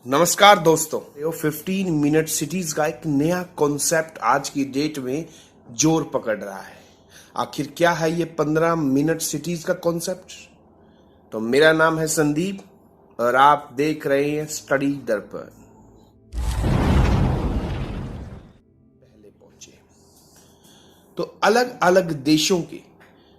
नमस्कार दोस्तों। 15 minute cities का एक नया कॉन्सेप्ट आज की डेट में जोर पकड़ रहा है। आखिर क्या है ये 15 मिनट सिटीज का कॉन्सेप्ट? तो मेरा नाम है संदीप और आप देख रहे हैं स्टडी दर्पण। पहले पहुंचे तो अलग अलग देशों के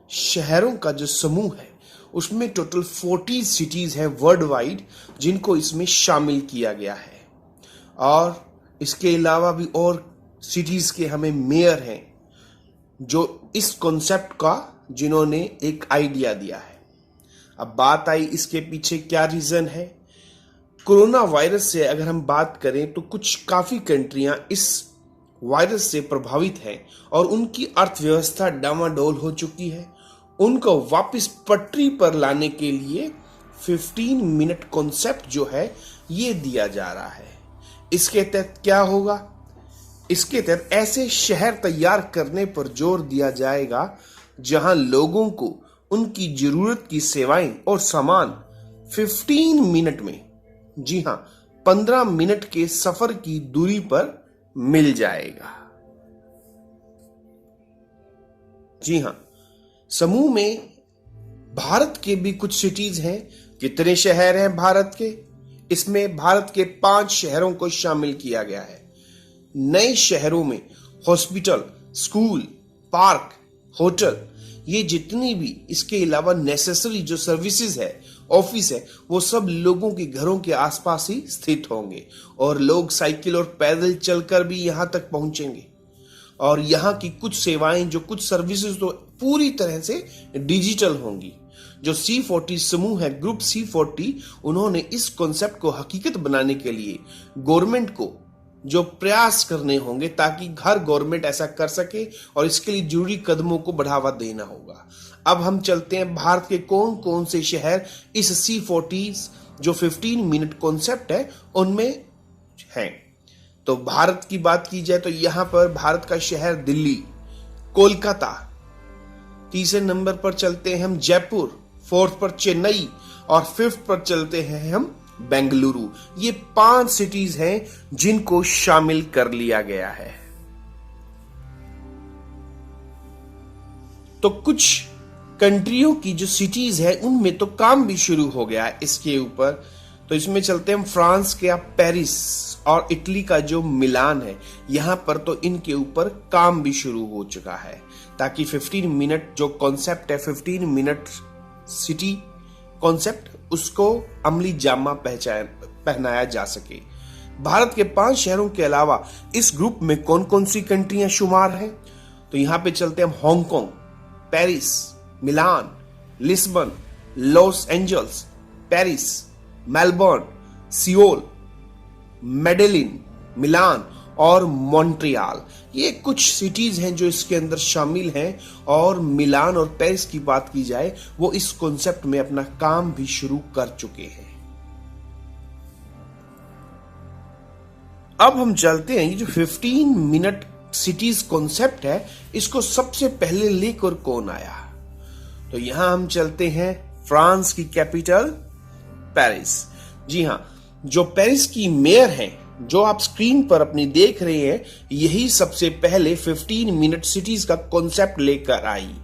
शहरों का जो समूह है उसमें टोटल 40 सिटीज हैं वर्ल्ड वाइड जिनको इसमें शामिल किया गया है। और इसके अलावा भी और सिटीज के हमें मेयर हैं जो इस कॉन्सेप्ट का जिन्होंने एक आइडिया दिया है। अब बात आई इसके पीछे क्या रीजन है। कोरोना वायरस से अगर हम बात करें तो कुछ काफी कंट्रियां इस वायरस से प्रभावित हैं और उनकी अर्थव्यवस्था डामाडोल हो चुकी है। उनको वापस पटरी पर लाने के लिए 15 मिनट कॉन्सेप्ट जो है ये दिया जा रहा है। इसके तहत क्या होगा? इसके तहत ऐसे शहर तैयार करने पर जोर दिया जाएगा जहां लोगों को उनकी जरूरत की सेवाएं और सामान 15 मिनट में, जी हां 15 मिनट के सफर की दूरी पर मिल जाएगा। जी हां, समूह में भारत के भी कुछ सिटीज हैं। कितने शहर हैं भारत के? इसमें भारत के 5 शहरों को शामिल किया गया है। नए शहरों में हॉस्पिटल, स्कूल, पार्क, होटल, ये जितनी भी इसके अलावा नेसेसरी जो सर्विसेज है, ऑफिस है, वो सब लोगों के घरों के आसपास ही स्थित होंगे और लोग साइकिल और पैदल चलकर भी यहां तक पहुंचेंगे। और यहाँ की कुछ सेवाएं, जो कुछ सर्विसेज तो पूरी तरह से डिजिटल होंगी। जो C40 समूह है, ग्रुप C40, उन्होंने इस कॉन्सेप्ट को हकीकत बनाने के लिए गवर्नमेंट को जो प्रयास करने होंगे ताकि हर गवर्नमेंट ऐसा कर सके और इसके लिए जरूरी कदमों को बढ़ावा देना होगा। अब हम चलते हैं भारत के कौन कौन से शहर इस C40 जो 15 मिनट कॉन्सेप्ट है उनमें हैं। तो भारत की बात की जाए तो यहां पर भारत का शहर दिल्ली, कोलकाता, तीसरे नंबर पर चलते हैं हम जयपुर, 4th पर चेन्नई और 5th पर चलते हैं हम बेंगलुरु। ये 5 सिटीज हैं जिनको शामिल कर लिया गया है। तो कुछ कंट्रियों की जो सिटीज है उनमें तो काम भी शुरू हो गया है इसके ऊपर। तो इसमें चलते हैं फ्रांस के पेरिस और इटली का जो मिलान है, यहां पर तो इनके ऊपर काम भी शुरू हो चुका है ताकि 15 मिनट जो कॉन्सेप्ट है, 15 मिनट सिटी कॉन्सेप्ट, उसको अमली जामा पहनाया जा सके। भारत के 5 शहरों के अलावा इस ग्रुप में कौन कौन सी कंट्रियां शुमार हैं? तो यहां पे चलते हैं Hong Kong, Paris, Milan, Lisbon, Los Angeles, Paris, Melbourne, Seoul, Medellin, Milan और मॉन्ट्रियल। ये कुछ सिटीज हैं जो इसके अंदर शामिल हैं। और मिलान और पेरिस की बात की जाए, वो इस कॉन्सेप्ट में अपना काम भी शुरू कर चुके हैं। अब हम चलते हैं, ये जो 15 मिनट सिटीज कॉन्सेप्ट है, इसको सबसे पहले लेकर कौन आया? तो यहां हम चलते हैं फ्रांस की कैपिटल पेरिस। जी हां, जो पेरिस की मेयर हैं, जो आप स्क्रीन पर अपनी देख रहे हैं, यही सबसे पहले 15 मिनट सिटीज का कॉन्सेप्ट लेकर आई।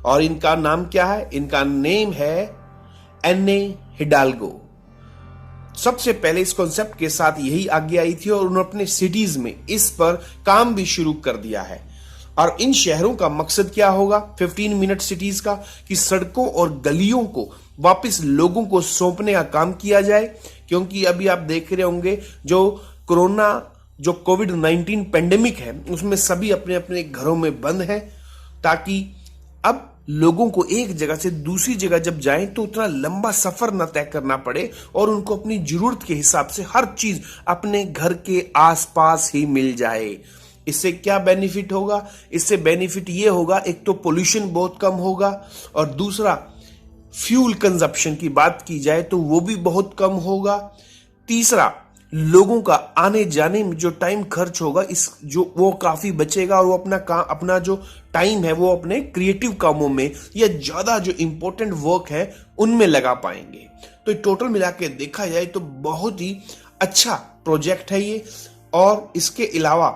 और इनका नाम क्या है? इनका नेम है एने हिडाल्गो। सबसे पहले इस कॉन्सेप्ट के साथ यही आगे आई थी और उन्होंने अपने सिटीज में इस पर काम भी शुरू कर दिया है। और इन शहरों का मकसद क्या होगा 15 मिनट सिटीज का? कि सड़कों और गलियों को वापस लोगों को सौंपने का काम किया जाए। क्योंकि अभी आप देख रहे होंगे जो कोरोना, जो कोविड-19 पेंडेमिक है, उसमें सभी अपने अपने घरों में बंद हैं ताकि अब लोगों को एक जगह से दूसरी जगह जब जाएं तो उतना लंबा सफर न तय करना पड़े और उनको अपनी जरूरत के हिसाब से हर चीज अपने घर के आसपास ही मिल जाए। इससे क्या बेनिफिट होगा? इससे बेनिफिट ये होगा, एक तो पोल्यूशन बहुत कम होगा और दूसरा फ्यूल कंजप्शन की बात की जाए तो वो भी बहुत कम होगा। तीसरा, लोगों का आने जाने में जो टाइम खर्च होगा वो काफी बचेगा और वो अपना जो टाइम है वो अपने क्रिएटिव कामों में या ज्यादा जो इंपॉर्टेंट वर्क है उनमें लगा पाएंगे। तो टोटल मिला के देखा जाए तो बहुत ही अच्छा प्रोजेक्ट है ये। और इसके अलावा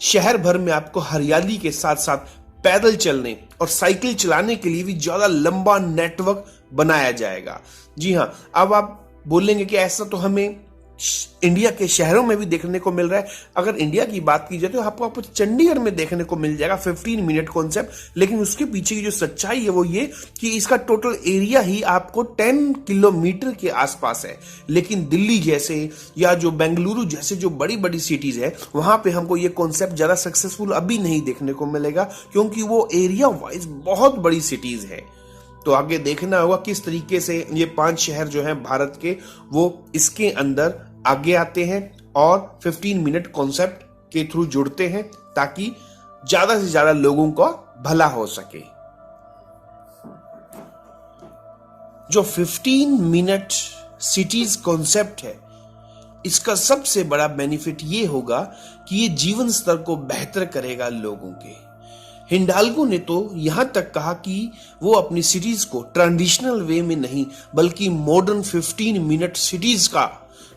शहर भर में आपको हरियाली के साथ साथ पैदल चलने और साइकिल चलाने के लिए भी ज्यादा लंबा नेटवर्क बनाया जाएगा। जी हाँ, अब आप बोलेंगे कि ऐसा तो हमें इंडिया के शहरों में भी देखने को मिल रहा है। अगर इंडिया की बात की जाए तो आपको चंडीगढ़ में देखने को मिल जाएगा 15 मिनट कॉन्सेप्ट, लेकिन उसके पीछे की जो सच्चाई है वो ये कि इसका टोटल एरिया ही आपको 10 किलोमीटर के आसपास है। लेकिन दिल्ली जैसे या जो बेंगलुरु जैसे जो बड़ी बड़ी सिटीज है वहां पे हमको ये कॉन्सेप्ट ज्यादा सक्सेसफुल अभी नहीं देखने को मिलेगा, क्योंकि वो एरिया वाइज बहुत बड़ी सिटीज है। तो आगे देखना होगा किस तरीके से ये 5 शहर जो हैं भारत के वो इसके अंदर आगे आते हैं और 15 मिनट कॉन्सेप्ट के थ्रू जुड़ते हैं, ताकि ज्यादा से ज्यादा लोगों का भला हो सके। जो 15 मिनट सिटीज कॉन्सेप्ट है, इसका सबसे बड़ा बेनिफिट ये होगा कि ये जीवन स्तर को बेहतर करेगा लोगों के। हिंडाल्गो ने तो यहां तक कहा कि वो अपनी सिटीज को ट्रेडिशनल वे में नहीं बल्कि मॉडर्न 15 मिनट सिटीज का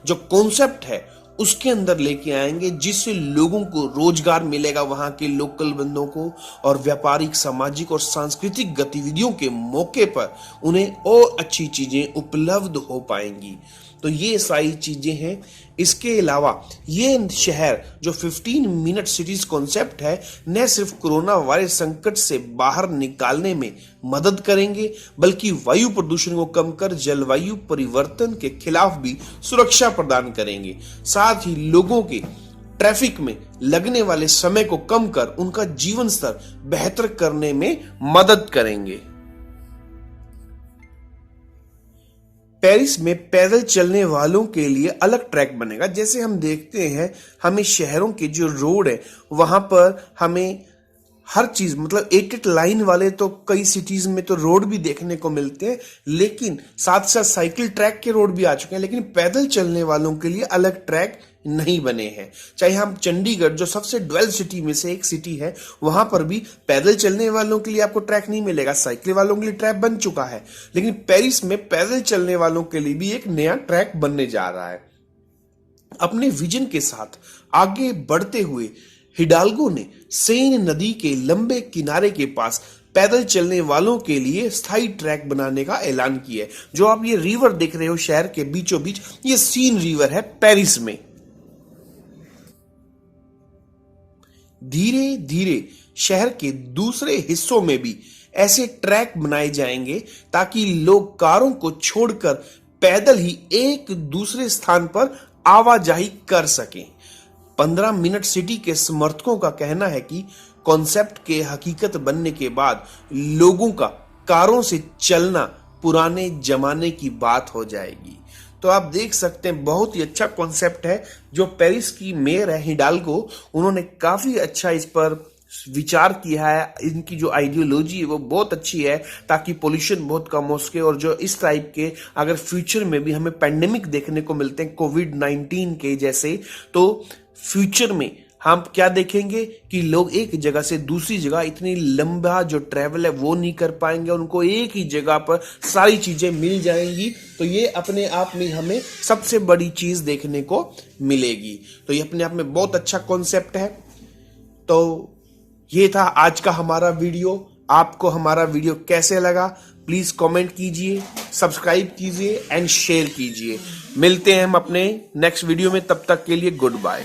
जो कॉन्सेप्ट है उसके अंदर लेके आएंगे, जिससे लोगों को रोजगार मिलेगा, वहां के लोकल बंदों को, और व्यापारिक, सामाजिक और सांस्कृतिक गतिविधियों के मौके पर उन्हें और अच्छी चीजें उपलब्ध हो पाएंगी। तो ये सारी चीजें हैं। इसके अलावा ये शहर जो 15 मिनट सिटीज कॉन्सेप्ट है न सिर्फ कोरोना वायरस संकट से बाहर निकालने में मदद करेंगे, बल्कि वायु प्रदूषण को कम कर जलवायु परिवर्तन के खिलाफ भी सुरक्षा प्रदान करेंगे। साथ ही लोगों के ट्रैफिक में लगने वाले समय को कम कर उनका जीवन स्तर बेहतर करने में मदद करेंगे। पेरिस में पैदल चलने वालों के लिए अलग ट्रैक बनेगा। जैसे हम देखते हैं हमें शहरों के जो रोड है वहां पर हमें हर चीज मतलब एक लाइन वाले तो कई सिटीज में तो रोड भी देखने को मिलते हैं, लेकिन साथ साथ साइकिल ट्रैक के रोड भी आ चुके हैं, लेकिन पैदल चलने वालों के लिए अलग ट्रैक नहीं बने हैं। चाहे हम चंडीगढ़ जो सबसे डेवलप सिटी में से एक सिटी है वहां पर भी पैदल चलने वालों के लिए आपको ट्रैक नहीं मिलेगा, साइकिल वालों के लिए ट्रैक बन चुका है, लेकिन पेरिस में पैदल चलने वालों के लिए भी एक नया ट्रैक बनने जा रहा है। अपने विजन के साथ आगे बढ़ते हुए हिडाल्गो ने सेन नदी के लंबे किनारे के पास पैदल चलने वालों के लिए स्थायी ट्रैक बनाने का ऐलान किया है। जो आप ये रिवर देख रहे हो शहर के बीचों बीच, ये सीन रिवर है पेरिस में। धीरे धीरे शहर के दूसरे हिस्सों में भी ऐसे ट्रैक बनाए जाएंगे ताकि लोग कारों को छोड़कर पैदल ही एक दूसरे स्थान पर आवाजाही कर सकें। 15 मिनट सिटी के समर्थकों का कहना है कि कॉन्सेप्ट के हकीकत बनने के बाद लोगों का कारों से चलना पुराने जमाने की बात हो जाएगी। तो आप देख सकते हैं बहुत ही अच्छा कॉन्सेप्ट है। जो पेरिस की मेयर है हिडाल्गो, उन्होंने काफी अच्छा इस पर विचार किया है। इनकी जो आइडियोलॉजी है वो बहुत अच्छी है ताकि पोल्यूशन बहुत कम हो सके। और जो इस टाइप के अगर फ्यूचर में भी हमें पैंडेमिक देखने को मिलते हैं कोविड-19 के जैसे, तो फ्यूचर में हम क्या देखेंगे कि लोग एक जगह से दूसरी जगह इतनी लंबा जो ट्रैवल है वो नहीं कर पाएंगे, उनको एक ही जगह पर सारी चीजें मिल जाएंगी। तो ये अपने आप में हमें सबसे बड़ी चीज देखने को मिलेगी। तो ये अपने आप में बहुत अच्छा कॉन्सेप्ट है। तो ये था आज का हमारा वीडियो। आपको हमारा वीडियो कैसे लगा प्लीज कमेंट कीजिए, सब्सक्राइब कीजिए एंड शेयर कीजिए। मिलते हैं हम अपने नेक्स्ट वीडियो में, तब तक के लिए गुड बाय।